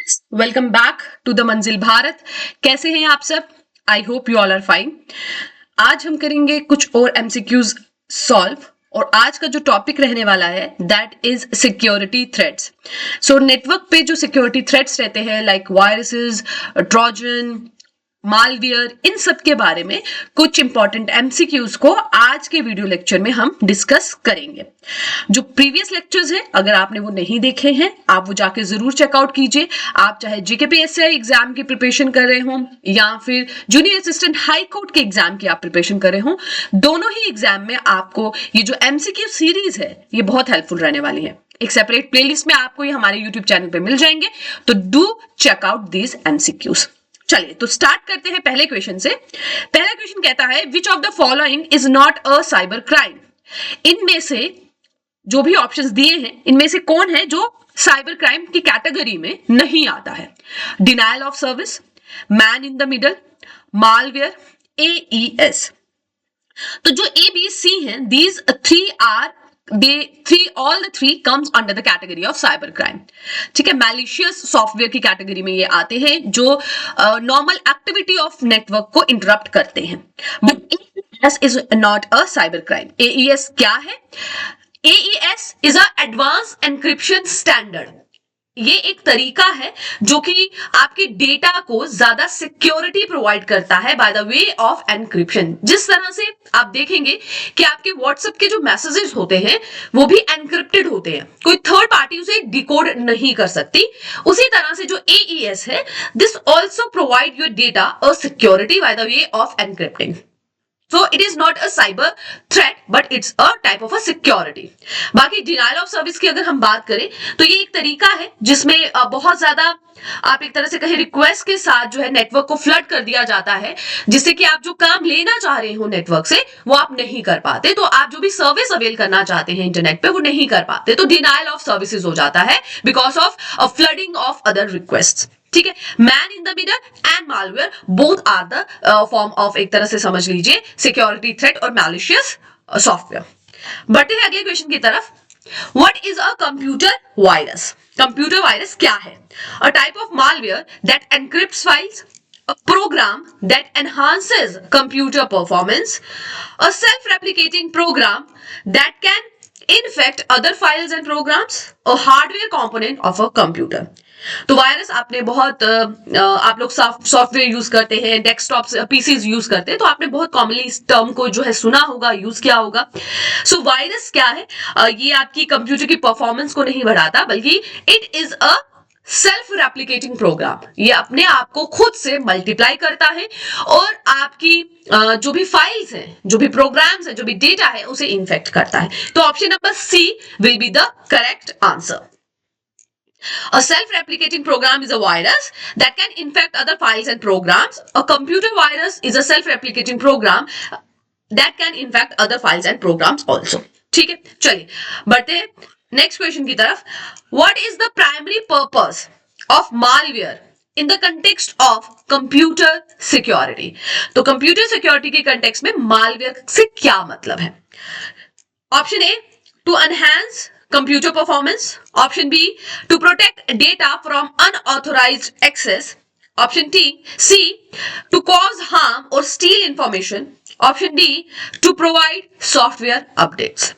Welcome back to the मंजिल भारत। कैसे हैं आप सब? I hope you all are fine. आज हम करेंगे कुछ और एमसीक्यूज सॉल्व और आज का जो टॉपिक रहने वाला है that is security threats. So network पे जो सिक्योरिटी थ्रेट्स रहते हैं लाइक वायरसेस, ट्रोजन, मालवियर, इन सब के बारे में कुछ इंपॉर्टेंट एमसीक्यूज को आज के वीडियो लेक्चर में हम डिस्कस करेंगे। जो प्रीवियस लेक्चर्स हैं अगर आपने वो नहीं देखे हैं आप वो जाके जरूर चेकआउट कीजिए। आप चाहे जीकेपीएससीआई एग्जाम की प्रिपरेशन कर रहे हो या फिर जूनियर असिस्टेंट हाई कोर्ट के एग्जाम की आप प्रिपरेशन कर रहे हो, दोनों ही एग्जाम में आपको ये जो एमसीक्यू सीरीज है ये बहुत हेल्पफुल रहने वाली है। एक सेपरेट प्लेलिस्ट में आपको ये हमारे यूट्यूब चैनल पे मिल जाएंगे, तो डू चेकआउट दीज एमसीक्यूज। चलिए तो स्टार्ट करते हैं पहले क्वेश्चन से। पहला क्वेश्चन कहता है which of the following is not a cyber crime. इनमें से जो भी ऑप्शंस दिए हैं इनमें से कौन है जो साइबर क्राइम की कैटेगरी में नहीं आता है? Denial of service, man in the middle, malware, AES. तो जो ए बी सी हैं these three are all the three comes under the category of cyber crime। ठीक है, मैलिशियस सॉफ्टवेयर की कैटेगरी में ये आते हैं जो नॉर्मल एक्टिविटी ऑफ नेटवर्क को इंटरप्ट करते हैं। But AES is not a cyber crime। AES क्या है? AES is a advanced encryption standard। ये एक तरीका है जो कि आपके डेटा को ज्यादा सिक्योरिटी प्रोवाइड करता है by the way of encryption. जिस तरह से आप देखेंगे कि आपके व्हाट्सएप के जो मैसेजेस होते हैं वो भी एनक्रिप्टेड होते हैं, कोई थर्ड पार्टी उसे डिकोड नहीं कर सकती। उसी तरह से जो AES है this also provide your data a security by the way of एनक्रिप्टिंग। So it is not a cyber threat but it's a type of a security। बाकी डिनायल ऑफ सर्विस की अगर हम बात करें तो ये एक तरीका है जिसमें बहुत ज्यादा आप एक तरह से कहें रिक्वेस्ट के साथ जो है नेटवर्क को फ्लड कर दिया जाता है, जिससे कि आप जो काम लेना चाह रहे हो नेटवर्क से वो आप नहीं कर पाते, तो आप जो भी सर्विस अवेल करना चाहते हैं इंटरनेट पे वो नहीं कर पाते, तो डिनायल ऑफ सर्विसेज हो जाता है because of flooding of other request. ठीक है, man in the middle and malware both are the form of एक तरह से समझ लीजिए सिक्योरिटी थ्रेट और मैलिशियस सॉफ्टवेयर। बढ़ते हैं अगले क्वेश्चन की तरफ। What is a computer virus? Computer virus क्या है? A type of malware that encrypts files, a program that enhances computer performance, a self-replicating program that can infect other files and programs, a hardware component of a computer। तो virus आपने बहुत आप लोग software use करते हैं, desktop PCs use करते हैं, तो आपने बहुत कॉमनली इस टर्म को जो है सुना होगा, यूज किया होगा। सो वायरस क्या है? ये आपकी कंप्यूटर की परफॉर्मेंस को नहीं बढ़ाता बल्कि it is a self replicating program. ये अपने आप को खुद से मल्टीप्लाई करता है और आपकी जो भी फाइल्स हैं, जो भी प्रोग्राम्स हैं, जो भी डेटा है उसे इन्फेक्ट करता है। तो option number C will be the correct answer. A self-replicating program is a virus that can infect other files and programs. A computer virus is a self-replicating program that can infect other files and programs also। ठीक है, चलिए बढ़ते हैं next question की तरफ। What is the primary purpose of malware in the context of computer security? तो computer security के context में malware से क्या मतलब है? Option A, to enhance computer performance, option B to protect data from unauthorized access, option C to cause harm or steal information, option D to provide software updates।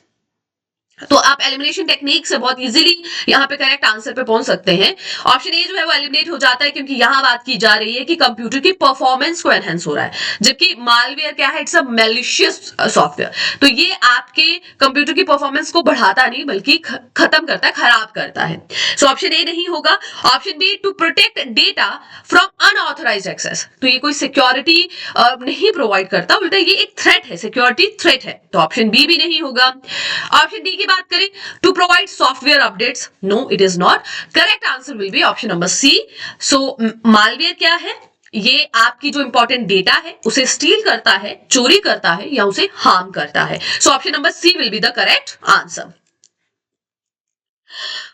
तो आप elimination technique से बहुत easily यहाँ पे correct answer पे पहुंच सकते हैं। ऑप्शन ए जो है वो एलिमिनेट हो जाता है क्योंकि यहाँ बात की जा रही है कि कंप्यूटर की परफॉर्मेंस को एनहेंस हो रहा है, जबकि मालवेयर क्या है? It's a malicious software. तो ये आपके कंप्यूटर की परफॉर्मेंस को बढ़ाता नहीं बल्कि खत्म करता है, खराब करता है। सो ऑप्शन ए नहीं होगा। Option B to protect data from unauthorized access, तो ये कोई सिक्योरिटी नहीं प्रोवाइड करता, उल्टा ये एक थ्रेट है, सिक्योरिटी थ्रेट है, तो ऑप्शन बी भी नहीं होगा। ऑप्शन डी बात करें to provide software updates, no it is not. Correct answer will be option number C. So malware क्या है? ये आपकी जो इंपॉर्टेंट डेटा है उसे स्टील करता है, चोरी करता है या उसे हार्म करता है। So option number C will be the correct answer.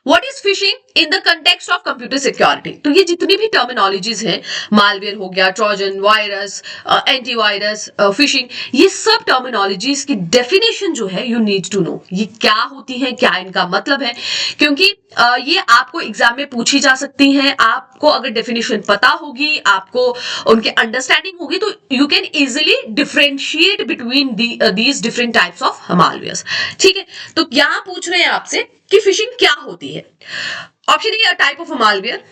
What is phishing in the context of computer security. तो ये जितनी भी टर्मिनोलॉजीज हैं, मालवेयर हो गया, ट्रोजन, वायरस, एंटीवायरस, फिशिंग, ये सब टर्मिनोलॉजीज की डेफिनेशन जो है यू नीड टू नो, ये क्या होती है, क्या इनका मतलब है, क्योंकि ये आपको एग्जाम में पूछी जा सकती हैं। आपको अगर डेफिनेशन पता होगी, आपको उनके अंडरस्टैंडिंग होगी, तो you can easily differentiate between these different types of malwares. ठीक है, तो यहां पूछ रहे हैं आपसे कि फिशिंग क्या होती है। Option A, a type of malware.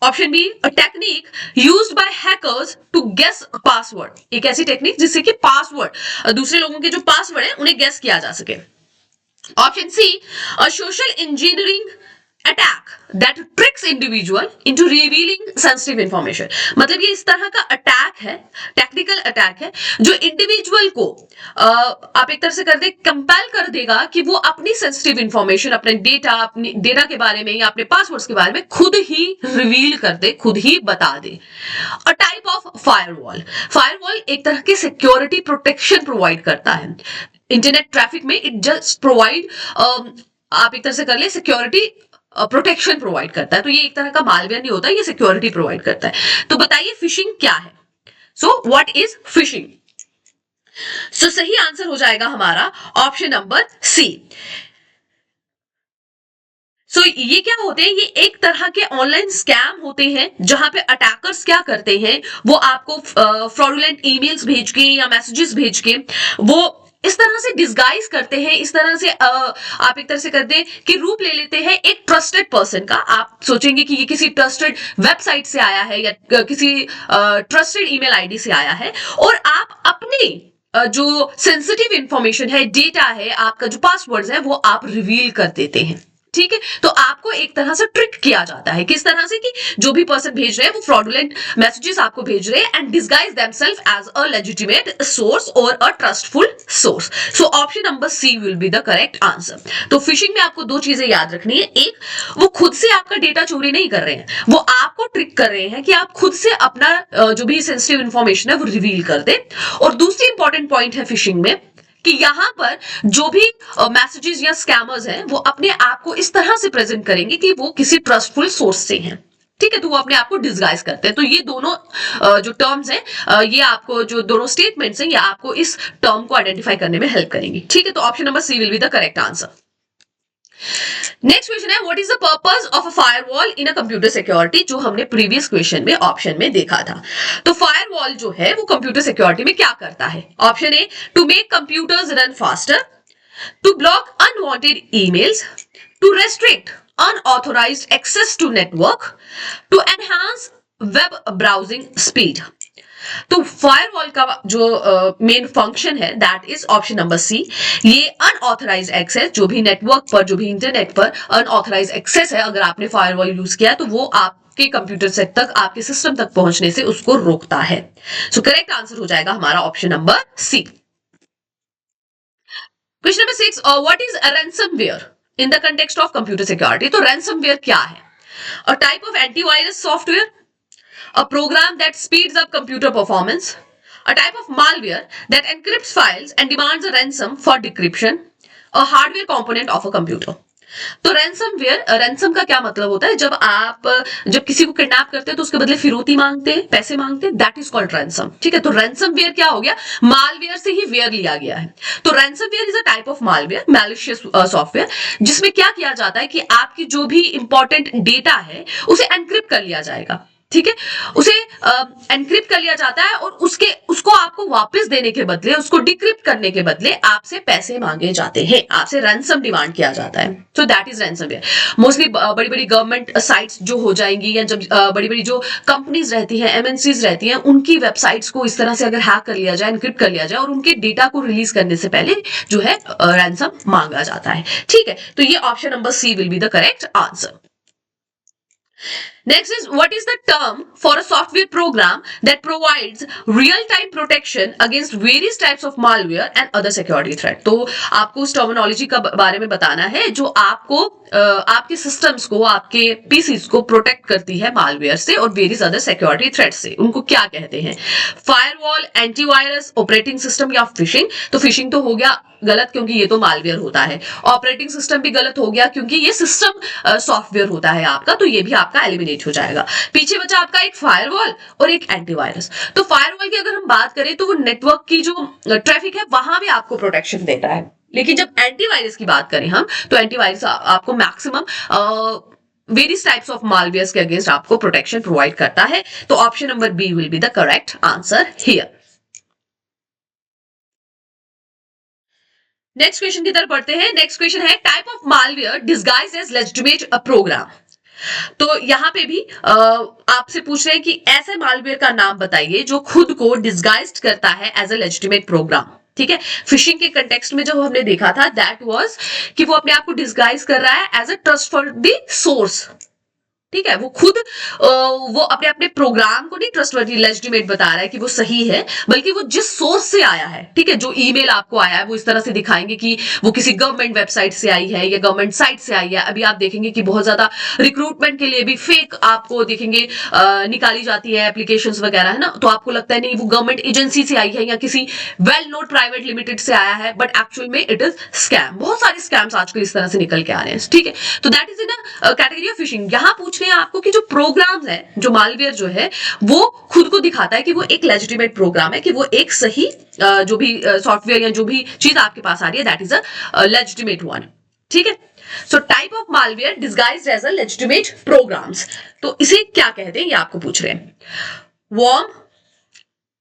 Option B, a technique used by hackers to guess password. एक ऐसी टेक्निक जिससे कि पासवर्ड, दूसरे लोगों के जो पासवर्ड है उन्हें गेस किया जा सके। Option C, a social engineering attack that tricks individual into revealing sensitive information. मतलब ये इस तरह का अटैक है, टेक्निकल अटैक है, जो इंडिविजुअल को आप एक तरह से कर दे, कंपेल कर देगा कि वो अपनी सेंसिटिव इंफॉर्मेशन, अपने डेटा, अपनी डेटा के बारे में या अपने पासवर्ड्स के बारे में खुद ही रिवील कर दे, खुद ही बता दे। A type of firewall. Firewall एक तरह की सिक्योरिटी प्रोटेक्शन प्रोवाइड करता है इंटरनेट ट्रैफिक में। इट जस्ट प्रोवाइड, आप एक तरह से कर ले, सिक्योरिटी प्रोटेक्शन प्रोवाइड करता है। तो ये एक तरह का मालवेयर नहीं होता, ये सिक्योरिटी प्रोवाइड करता है। तो बताइए फिशिंग क्या है? So what is phishing? So सही आंसर हो जाएगा हमारा ऑप्शन नंबर सी। सो ये क्या होते हैं? ये एक तरह के ऑनलाइन स्कैम होते हैं जहां पे अटैकर्स क्या करते हैं, वो आपको फ्रॉडुलेंट ईमेल्स भेज के या मैसेजेस भेज के वो इस तरह से डिस्गाइज करते हैं, इस तरह से आप एक तरह से करते हैं कि रूप ले लेते हैं एक ट्रस्टेड पर्सन का। आप सोचेंगे कि ये किसी ट्रस्टेड वेबसाइट से आया है या किसी ट्रस्टेड ईमेल आईडी से आया है, और आप अपनी जो सेंसिटिव इंफॉर्मेशन है, डेटा है, आपका जो पासवर्ड्स है, वो आप रिवील कर देते हैं। ठीक है, तो आपको एक तरह से ट्रिक किया जाता है। किस तरह से? कि जो भी पर्सन भेज रहे हैं वो फ्रॉडुलेंट मैसेजेस आपको भेज रहे हैं and disguise themselves as a legitimate source और a trustful source. So option number C will be the correct answer. तो फिशिंग में आपको दो चीजें याद रखनी है। एक, वो खुद से आपका डेटा चोरी नहीं कर रहे हैं, वो आपको ट्रिक कर रहे हैं कि आप खुद से अपना जो भी सेंसिटिव इंफॉर्मेशन है वो रिवील कर दे। और दूसरी इंपॉर्टेंट पॉइंट है फिशिंग में कि यहां पर जो भी मैसेजेस या स्कैमर्स हैं वो अपने आप को इस तरह से प्रेजेंट करेंगे कि वो किसी ट्रस्टफुल सोर्स से हैं। ठीक है, तो वो अपने आप को डिस्गाइज करते हैं। तो ये दोनों जो टर्म्स हैं, ये आपको जो दोनों स्टेटमेंट्स हैं, ये आपको इस टर्म को आइडेंटिफाई करने में हेल्प करेंगी। ठीक है, तो option number C will be the correct answer. Next question है, what is the purpose of a firewall in a computer security, जो हमने प्रीवियस क्वेश्चन में ऑप्शन में देखा था। तो फायरवॉल जो है वो कंप्यूटर सिक्योरिटी में क्या करता है? Option A, to make computers run faster, to block unwanted emails, to restrict unauthorized access to network, to enhance web browsing speed। तो फायरवॉल का जो मेन फंक्शन है that is option number C. ये unauthorized access, जो भी network पर, जो भी इंटरनेट पर अनऑथराइज्ड एक्सेस है, अगर आपने फायरवॉल यूज किया तो वो आपके कंप्यूटर सेट तक, आपके सिस्टम तक पहुंचने से उसको रोकता है। सो करेक्ट आंसर हो जाएगा हमारा option number C. Question number 6, what is ransomware in the context of computer security. तो रैंसमवेयर क्या है? A type of antivirus software, a program that speeds up computer performance, a type of malware that encrypts files and demands a ransom for decryption, a hardware component of a computer। तो ransomware, ransom का क्या मतलब होता है? जब किसी को kidnap करते हैं तो उसके बदले फिरौती मांगते हैं, पैसे मांगते हैं, दैट इज कॉल्ड रैंसम। ठीक है, तो रैंसमवेयर क्या हो गया? मालवेयर से ही वेयर लिया गया है। तो ransomware is a type of malware, malicious software, जिसमें क्या किया जाता है कि आपकी जो भी इंपॉर्टेंट डेटा है उसे एनक्रिप्ट कर लिया जाएगा। ठीक है, उसे एनक्रिप्ट कर लिया जाता है और उसको आपको वापस देने के बदले, उसको डिक्रिप्ट करने के बदले आपसे पैसे मांगे जाते हैं, आपसे रैंसम डिमांड किया जाता है। So that is ransomware. Mostly बड़ी बड़ी गवर्नमेंट साइट्स जो हो जाएंगी, या जब बड़ी बड़ी जो कंपनीज रहती हैं, एमएनसीज रहती हैं, उनकी वेबसाइट्स को इस तरह से अगर हैक कर लिया जाए, एनक्रिप्ट कर लिया जाए और उनके डेटा को रिलीज करने से पहले जो है रैंसम मांगा जाता है। ठीक है, तो ये option number C will be the correct answer. Next is, what is the term for a software program that provides real-time protection against various types of malware and other security threat? तो आपको उस terminology का बारे में बताना है जो आपको आपके सिस्टम्स को, आपके पीसीस को प्रोटेक्ट करती है मालवेयर से और वेरियस अदर सिक्योरिटी थ्रेट से। उनको क्या कहते हैं? फायरवॉल, एंटीवायरस, ऑपरेटिंग सिस्टम या फिशिंग। तो फिशिंग तो हो गया गलत क्योंकि ये तो मालवेयर होता है। ऑपरेटिंग सिस्टम भी गलत हो गया क्योंकि ये सिस्टम सॉफ्टवेयर होता है आपका, तो ये भी आपका एलिमिनेट हो जाएगा। पीछे बचा आपका एक फायरवॉल और एक एंटीवायरस। तो फायरवॉल की अगर हम बात करें तो वो नेटवर्क की जो ट्रैफिक है वहां भी आपको प्रोटेक्शन देता है, लेकिन जब एंटीवायरस की बात करें हम, तो एंटीवायरस आपको maximum various types of malwares के अगेंस्ट आपको प्रोटेक्शन प्रोवाइड करता है। तो option number B will be the correct answer here. Next question की तरफ बढ़ते हैं। नेक्स्ट क्वेश्चन है, type of malware disguised as legitimate program. तो यहां पे भी आपसे पूछ रहे हैं कि ऐसे मालवेयर का नाम बताइए जो खुद को डिस्गाइज्ड करता है एज अ लेजिटिमेट प्रोग्राम। ठीक है, फिशिंग के कंटेक्स्ट में जो हमने देखा था दैट वाज कि वो अपने आप को डिस्गाइज कर रहा है एज अ ट्रस्टवर्दी सोर्स। ठीक है, वो खुद वो अपने अपने प्रोग्राम को नहीं ट्रस्टवर्दी लेजिटिमेट बता रहा है कि वो सही है, बल्कि वो जिस सोर्स से आया है, ठीक है, जो ईमेल आपको आया है वो इस तरह से दिखाएंगे कि वो किसी गवर्नमेंट वेबसाइट से आई है या गवर्नमेंट साइट से आई है। अभी आप देखेंगे कि बहुत ज्यादा रिक्रूटमेंट के लिए भी फेक आपको देखेंगे निकाली जाती है एप्लीकेशंस वगैरह, है ना। तो आपको लगता है नहीं वो गवर्नमेंट एजेंसी से आई है या किसी वेल नोन प्राइवेट लिमिटेड से आया है, बट एक्चुअल में इट इज स्कैम। बहुत सारे स्कैम्स आजकल इस तरह से निकल के आ रहे हैं। ठीक है, तो that is in category of fishing. यहां पूछ रहे हैं आपको कि जो प्रोग्राम्स है, जो मालवेयर जो है वो खुद को दिखाता है कि वो एक लेजिटिमेट प्रोग्राम है, कि वो एक सही जो भी सॉफ्टवेयर या जो भी चीज आपके पास आ रही है that is a legitimate one. ठीक है, so type of malware disguised as a legitimate programs. तो इसे क्या कहते हैं ये आपको पूछ रहे हैं। वॉर्म,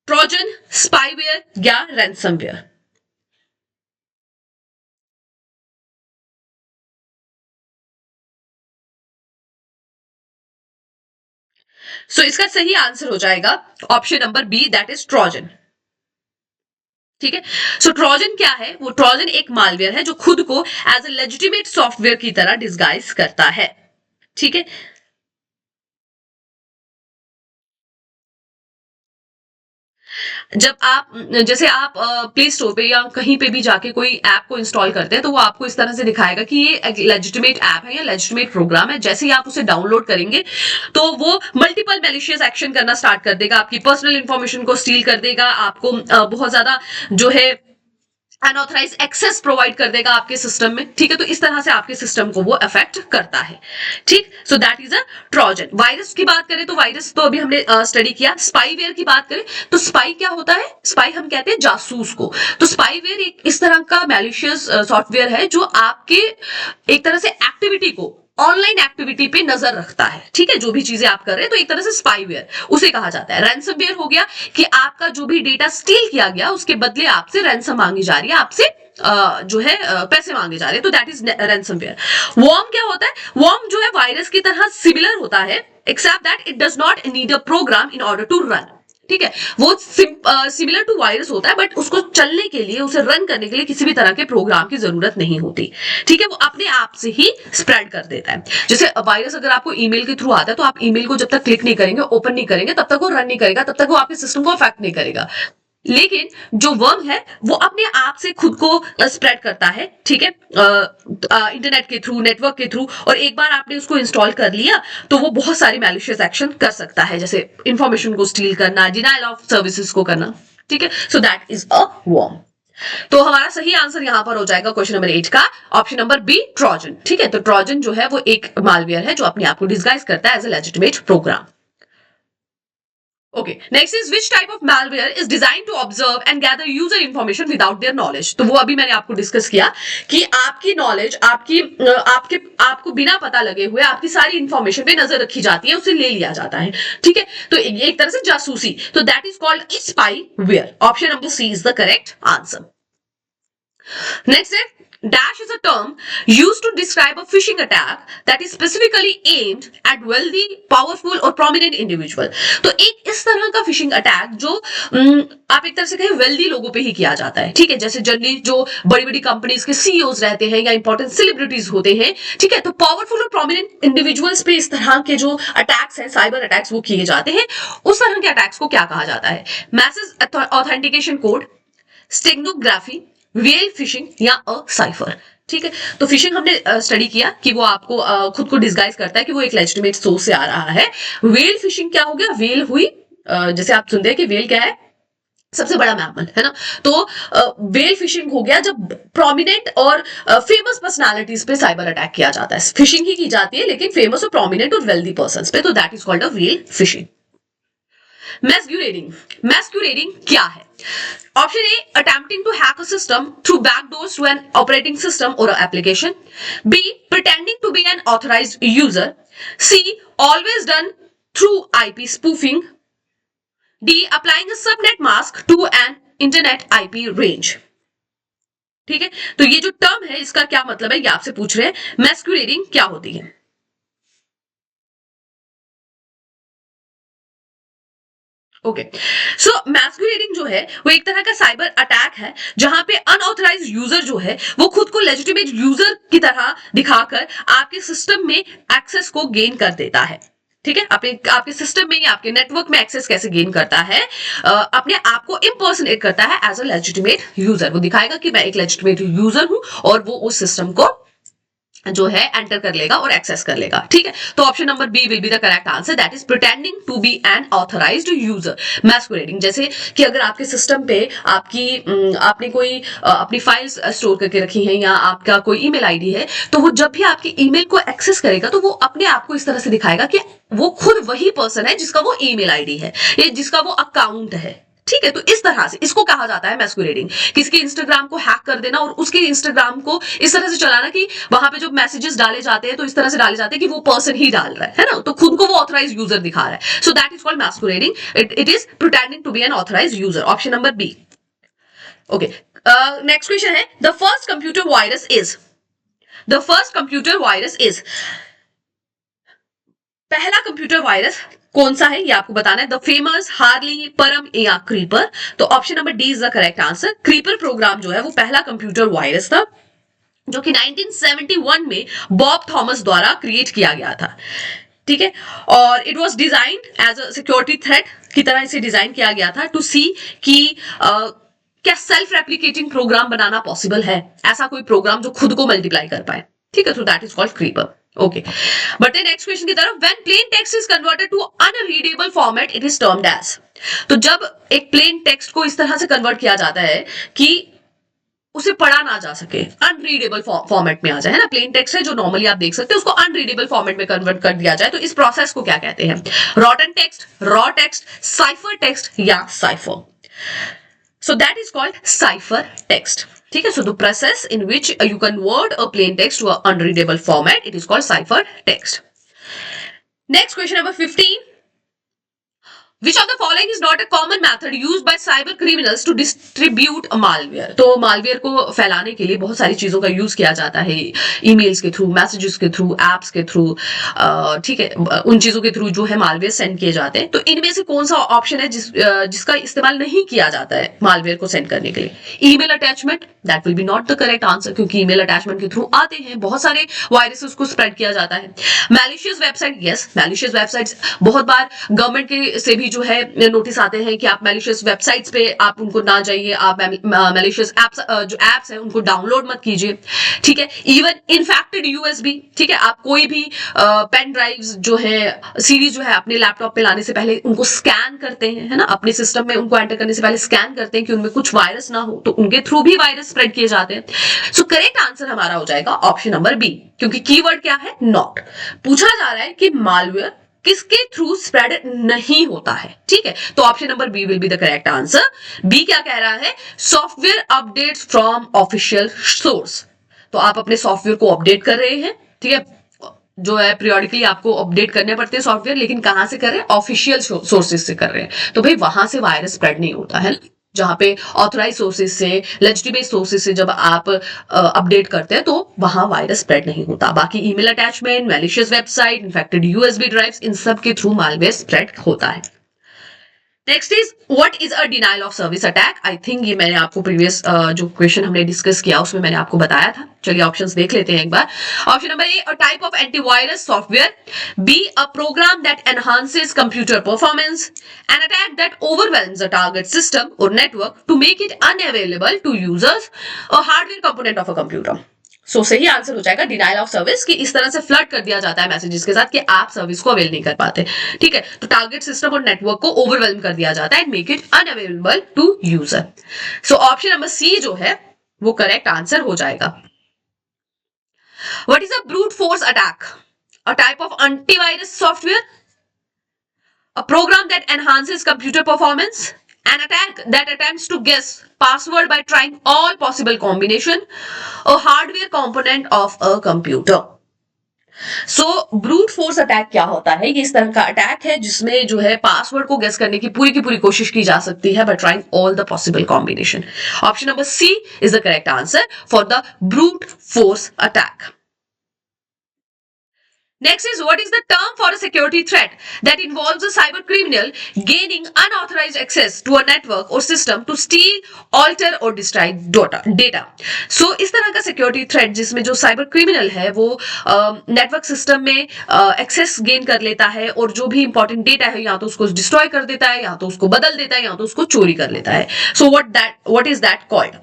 ट्रोजन, स्पाईवेयर या रैंसमवेयर। सो इसका सही आंसर हो जाएगा option number B, that is trojan. ठीक है, सो ट्रोजन क्या है? वो ट्रोजन एक मालवेयर है जो खुद को एज अ लेजिटिमेट सॉफ्टवेयर की तरह डिस्गाइज करता है। ठीक है, जब आप जैसे आप प्ले स्टोर पे या कहीं पे भी जाके कोई ऐप को इंस्टॉल करते हैं तो वो आपको इस तरह से दिखाएगा कि ये एक लेजिटिमेट ऐप है या लेजिटिमेट प्रोग्राम है। जैसे ही आप उसे डाउनलोड करेंगे तो वो मल्टीपल मैलिशियस एक्शन करना स्टार्ट कर देगा, आपकी पर्सनल इंफॉर्मेशन को स्टील कर देगा, आपको बहुत ज्यादा जो है अनऑथराइज एक्सेस प्रोवाइड कर देगा आपके सिस्टम में। ठीक है, तो इस तरह से आपके सिस्टम को वो अफेक्ट करता है। ठीक, सो that is a Trojan. Virus की बात करें तो वायरस तो अभी हमने स्टडी किया। स्पाईवेयर की बात करें तो स्पाई क्या होता है? स्पाई हम कहते हैं जासूस को। तो स्पाईवेयर एक इस तरह का मैलिशियस सॉफ्टवेयर है जो आपके एक तरह से एक्टिविटी को, ऑनलाइन एक्टिविटी पे नजर रखता है। ठीक है, जो भी चीजें आप कर रहे हैं, तो एक तरह से स्पाईवेयर उसे कहा जाता है। रैंसमवेयर हो गया कि आपका जो भी डेटा स्टील किया गया उसके बदले आपसे रैंसम मांगी जा रही है, आपसे जो है पैसे मांगे जा रहे हैं, तो दैट इज रैंसमवेयर। वॉर्म क्या होता है? वॉर्म जो है वायरस की तरह सिमिलर होता है, except that it does not need a program in order to run. ठीक है, वो सिमिलर टू वायरस होता है, बट उसको चलने के लिए, उसे रन करने के लिए किसी भी तरह के प्रोग्राम की जरूरत नहीं होती। ठीक है, वो अपने आप से ही स्प्रेड कर देता है। जैसे वायरस अगर आपको ईमेल के थ्रू आता है तो आप ईमेल को जब तक क्लिक नहीं करेंगे, ओपन नहीं करेंगे, तब तक वो रन नहीं करेगा, तब तक वो आपके सिस्टम को अफेक्ट नहीं करेगा। लेकिन जो वर्म है वो अपने आप से खुद को स्प्रेड करता है। ठीक है, इंटरनेट के थ्रू, नेटवर्क के थ्रू, और एक बार आपने उसको इंस्टॉल कर लिया तो वो बहुत सारी मैलिशियस एक्शन कर सकता है, जैसे इंफॉर्मेशन को स्टील करना, डिनायल ऑफ सर्विसेज को करना। ठीक है, so that is a worm. तो हमारा सही आंसर यहां पर हो जाएगा क्वेश्चन नंबर 8 का ऑप्शन नंबर बी, ट्रोजन। ठीक है, तो ट्रोजन जो है वो एक मालवेयर है जो अपने आप को डिस्गाइज करता है as a legitimate program. Okay, next is which type of malware is designed to observe and gather user information without their knowledge। तो वो अभी मैंने आपको डिस्कस किया कि आपकी नॉलेज, आपको बिना पता लगे हुए आपकी सारी इंफॉर्मेशन पे नजर रखी जाती है, उसे ले लिया जाता है। ठीक है, तो ये एक तरह से जासूसी, तो that is called spyware. Option number C is the correct answer. Next है Dash is a term used to describe a phishing attack that is specifically aimed at wealthy, powerful or prominent individual. तो एक इस तरह का phishing attack जो आप एक तरह से कहें वेल्दी लोगों पे ही किया जाता है, ठीक है, जैसे जनरली जो बड़ी बड़ी कंपनीज के सीईओज रहते हैं या इंपॉर्टेंट सेलिब्रिटीज होते हैं, ठीक है, तो पावरफुल और प्रोमिनेंट इंडिविजुअल्स पे इस तरह के जो अटैक्स हैं, साइबर अटैक्स, वो किए जाते हैं। उस तरह के अटैक्स को क्या कहा जाता है? Message authentication code, steganography, well fishing या अ साइफर। ठीक है, तो फिशिंग हमने स्टडी किया कि वो आपको खुद को डिस्गाइज करता है कि वो एक लेजिटिमेट सोर्स से आ रहा है। वेल फिशिंग क्या हो गया? वेल हुई, जैसे आप सुनते हैं कि वेल क्या है? सबसे बड़ा मैमल, है ना। तो वेल फिशिंग हो गया जब प्रोमिनेंट और फेमस पर्सनालिटीज पे साइबर अटैक किया जाता है। फिशिंग ही की जाती है लेकिन फेमस और प्रोमिनेंट और वेल्दी पर्संस पे, तो that is called a whale phishing. Masquerading, masquerading क्या है? Option A, attempting to hack a system through backdoors to an operating system or application. B, pretending to be an authorized user. C, always done through IP spoofing. D, applying a subnet mask to an internet IP range. ठीक है, तो ये जो term है इसका क्या मतलब है, ये आपसे पूछ रहे हैं। मैस्क्यूरेडिंग क्या होती है? ओके, सो मैस्कुलेटिंग जो है वो एक तरह का साइबर अटैक है जहां पे अनऑथराइज यूजर जो है वो खुद को लेजिटिमेट यूजर की तरह दिखाकर आपके सिस्टम में एक्सेस को गेन कर देता है। ठीक है, आपके सिस्टम में या आपके नेटवर्क में एक्सेस कैसे गेन करता है? अपने आप को इम्पर्सनेट करता है एज अ लेजिटिमेट यूजर। वो दिखाएगा कि मैं एक लेजिटिमेट यूजर हूं और वो उस सिस्टम को जो है एंटर कर लेगा और एक्सेस कर लेगा। ठीक है, तो option number B will be the correct answer, that is pretending to be an authorized user. Masquerading, जैसे कि अगर आपके सिस्टम पे आपने कोई अपनी फाइल्स स्टोर करके रखी हैं या आपका कोई ईमेल आईडी है, तो वो जब भी आपकी ईमेल को एक्सेस करेगा तो वो अपने आप को इस तरह से दिखाएगा कि वो खुद वही पर्सन है जिसका वो ईमेल आईडी है या जिसका वो अकाउंट है। ठीक है, तो इस तरह से इसको कहा जाता है मैस्कुलेटिंग। किसी के इंस्टाग्राम को हैक कर देना और उसके इंस्टाग्राम को इस तरह से चलाना कि वहां पे जो मैसेजेस डाले जाते हैं तो इस तरह से डाले जाते हैं कि वो पर्सन ही डाल रहा है ना, तो खुद को वो ऑथराइज यूजर दिखा रहा है। So that is called masquerading, it is pretending to be an authorize user. Option number B. Okay, next question है the first computer virus is, the first computer virus is, पहला computer virus कौन सा है ये आपको बताना है। The famous, Harley, परम या क्रीपर। तो option number D is the correct answer. Creeper program जो है वो पहला कंप्यूटर वायरस था जो कि 1971 में बॉब थॉमस द्वारा क्रिएट किया गया था। ठीक है, और it was designed as a security threat की तरह इसे डिजाइन किया गया था टू सी कि क्या सेल्फ रेप्लिकेटिंग प्रोग्राम बनाना पॉसिबल है, ऐसा कोई प्रोग्राम जो खुद को मल्टीप्लाई कर पाए। ठीक है, तो that is called creeper. Okay, बढ़ते नेक्स्ट क्वेश्चन की तरफ। When plain text is converted to unreadable format it is termed as. तो जब एक प्लेन टेक्स्ट को इस तरह से कन्वर्ट किया जाता है कि उसे पढ़ा ना जा सके, अनरीडेबल फॉर्मेट में आ जाए, है ना, प्लेन टेक्स्ट है जो नॉर्मली आप देख सकते हैं उसको अनरीडेबल फॉर्मेट में कन्वर्ट कर दिया जाए, तो इस प्रोसेस को क्या कहते हैं? रॉटन text, raw text, cipher text या cipher. So that is called cipher text. ठीक है, so the process in which you convert a plain text to an unreadable format, it is called cipher text. Next question number 15. Which of the following is not a common method used by cyber criminals to distribute a malware? तो malware को फैलाने के लिए बहुत सारी चीजों का use किया जाता है, ईमेल्स के थ्रू, मैसेजेस के थ्रू, एप्स के थ्रू, ठीक है, उन चीजों के थ्रू जो है मालवेयर सेंड किए जाते हैं। तो इनमें से कौन सा ऑप्शन है जिसका इस्तेमाल नहीं किया जाता है मालवेयर को सेंड करने के लिए? Email attachment, that will be not the correct answer, क्योंकि ईमेल अटैचमेंट के थ्रू आते हैं बहुत सारे वायरसेस को स्प्रेड किया जाता है। Malicious website, yes, malicious websites बहुत बार गवर्नमेंट के से भी जो है नोटिस आते हैं कि आप मैलिशियस वेबसाइट्स पे आप उनको ना जाइए, आप मैलिशियस एप्स जो एप्स हैं उनको डाउनलोड मत कीजिए। ठीक है, इवन इन्फेक्टेड यूएसबी, ठीक है, आप कोई भी पेन ड्राइव्स जो है, सीरीज जो है अपने लैपटॉप पे लाने से पहले उनको स्कैन करते हैं, है ना, अपने सिस्टम में उनको एंटर करने से पहले स्कैन करते हैं कि उनमें कुछ वायरस ना हो, तो उनके थ्रू भी वायरस स्प्रेड किए जाते हैं। सो करेक्ट आंसर हमारा हो जाएगा ऑप्शन नंबर बी, क्योंकि कीवर्ड क्या है? नॉट। पूछा जा रहा है कि मालवेयर किसके थ्रू स्प्रेड नहीं होता है। ठीक है, तो option number B will be the correct answer. B क्या कह रहा है? Software updates from official source. तो आप अपने सॉफ्टवेयर को अपडेट कर रहे हैं, ठीक है, जो है पीरियोडिकली आपको अपडेट करने पड़ते हैं सॉफ्टवेयर, लेकिन कहां से कर रहे हैं? ऑफिशियल सोर्सेज से कर रहे हैं, तो भाई वहां से वायरस स्प्रेड नहीं होता है, जहां पे ऑथराइज सोर्सेज से, लेजिटिमेट सोर्सेज से जब आप अपडेट करते हैं तो वहां वायरस स्प्रेड नहीं होता। बाकी email attachment, malicious website, infected USB drives, इन सब के थ्रू मालवेयर स्प्रेड होता है। Next is what is a denial of service attack. I think ये मैंने आपको प्रीवियस जो क्वेश्चन हमने डिस्कस किया उसमें मैंने आपको बताया था। चलिए ऑप्शंस देख लेते हैं एक बार। Option number A, a type of antivirus software. B, a program that enhances computer performance. An attack that overwhelms the target system और network to make it unavailable to users, a hardware component of a computer. So सही answer हो जाएगा denial of service, कि इस तरह से flood कर दिया जाता है मैसेजेस के साथ कि आप सर्विस को अवेल नहीं कर पाते। ठीक है, तो टारगेट सिस्टम और नेटवर्क को ओवरवेलम कर दिया जाता है and make it unavailable to user. So option number C जो है वो करेक्ट आंसर हो जाएगा। What is a brute force attack? A type of antivirus software, a program that enhances computer performance, an attack that attempts to guess password by trying all possible combination, a hardware component of a computer. So brute force attack क्या होता है? ये इस तरह का attack है जिसमें जो है पासवर्ड को गेस करने की पूरी कोशिश की जा सकती है by trying all the possible combination. Option number C is the correct answer for the brute force attack. Next is, what is the term for a security threat that involves a cyber criminal gaining unauthorized access to a network or system to steal, alter or destroy data. So इस तरह का security threat जिसमें जो cyber criminal है वो network system में access gain कर लेता है और जो भी important data है या तो उसको destroy कर देता है, या तो उसको बदल देता है, या तो उसको चोरी कर लेता है. So what is that called?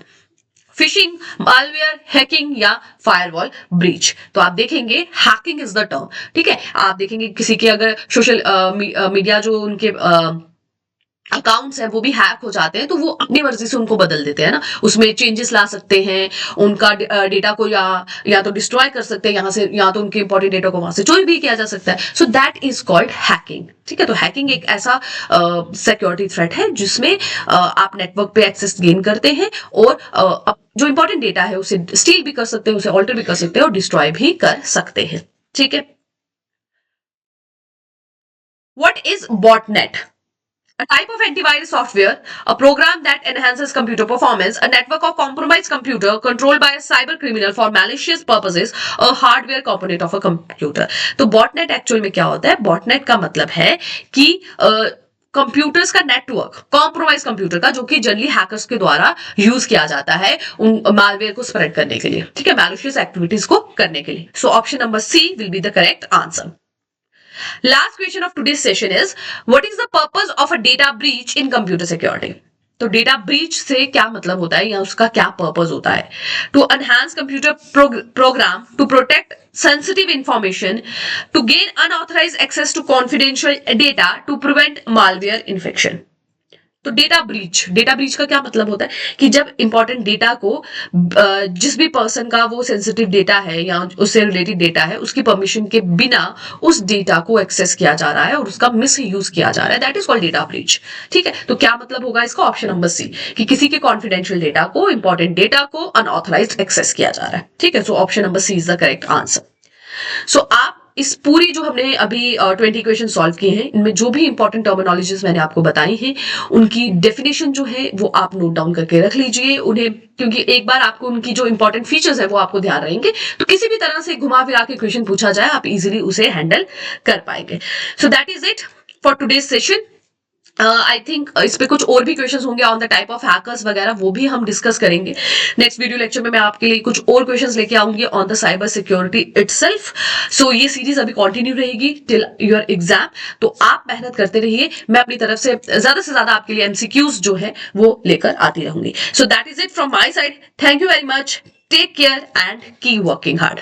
Fishing, malware, hacking या फायरवॉल ब्रीच. तो आप देखेंगे हैकिंग इज द टर्म. ठीक है, आप देखेंगे किसी के अगर सोशल मीडिया जो उनके अकाउंट्स हैं वो भी हैक हो जाते हैं तो वो अपनी मर्जी से उनको बदल देते हैं ना, उसमें चेंजेस ला सकते हैं, उनका डेटा को या तो डिस्ट्रॉय कर सकते हैं यहाँ से, या तो उनके इंपॉर्टेंट डेटा को वहां से चोरी भी किया जा सकता है. So that is called hacking. ठीक है, तो हैकिंग एक ऐसा सिक्योरिटी थ्रेट है जिसमें आप नेटवर्क पे एक्सेस गेन करते हैं और जो इंपॉर्टेंट डेटा है उसे स्टील भी कर सकते हैं, उसे ऑल्टर भी कर सकते हैं और डिस्ट्रॉय भी कर सकते हैं. ठीक है. What is botnet? A type of antivirus software, a program that enhances computer performance, a network of compromised computer controlled by a cyber criminal for malicious purposes, a hardware component of a computer. तो botnet actual में क्या होता है? botnet का मतलब है कि computers का नेटवर्क, कॉम्प्रोमाइज कंप्यूटर का, जो कि जनरली हैकर्स के द्वारा यूज किया जाता है उन मालवेयर को स्प्रेड करने के लिए. ठीक है, मैलिशियस एक्टिविटीज को करने के लिए. So option number C will be the correct answer. Last question of today's session is, what is the purpose of a data breach in computer security? तो डेटा ब्रीच से क्या मतलब होता है या उसका क्या पर्पस होता है? To enhance computer program, to protect sensitive information, to gain unauthorized access to confidential data, to prevent malware infection. तो डेटा ब्रीच का क्या मतलब होता है कि जब इंपॉर्टेंट डेटा को जिस भी पर्सन का वो सेंसिटिव डेटा है या उससे रिलेटेड डेटा है उसकी परमिशन के बिना उस डेटा को एक्सेस किया जा रहा है और उसका मिस यूज किया जा रहा है, that is called data breach. ठीक है, तो क्या मतलब होगा इसका? ऑप्शन नंबर सी, कि किसी के कॉन्फिडेंशियल डेटा को, इंपॉर्टेंट डेटा को अनऑथराइज्ड एक्सेस किया जा रहा है. ठीक है, so option number C is the correct answer. So आप इस पूरी जो हमने अभी 20 क्वेश्चन सॉल्व किए हैं इनमें जो भी इंपॉर्टेंट टर्मिनोलॉजीज मैंने आपको बताई हैं उनकी डेफिनेशन जो है वो आप नोट डाउन करके रख लीजिए उन्हें, क्योंकि एक बार आपको उनकी जो इंपॉर्टेंट फीचर्स है वो आपको ध्यान रहेंगे तो किसी भी तरह से घुमा फिरा के क्वेश्चन पूछा जाए आप इजीली उसे हैंडल कर पाएंगे. सो that is it for today's session. I think इस पे कुछ और भी क्वेश्चंस होंगे on the type of hackers वगैरह, वो भी हम डिस्कस करेंगे. नेक्स्ट वीडियो लेक्चर में मैं आपके लिए कुछ और क्वेश्चंस लेके आऊंगी on the cyber security itself. So ये सीरीज अभी कंटिन्यू रहेगी टिल योर एग्जाम, तो आप मेहनत करते रहिए. मैं अपनी तरफ से ज्यादा आपके लिए एमसीक्यूज जो है वो लेकर आती रहूंगी. So that is it from my side. Thank you very much. Take care and keep working hard.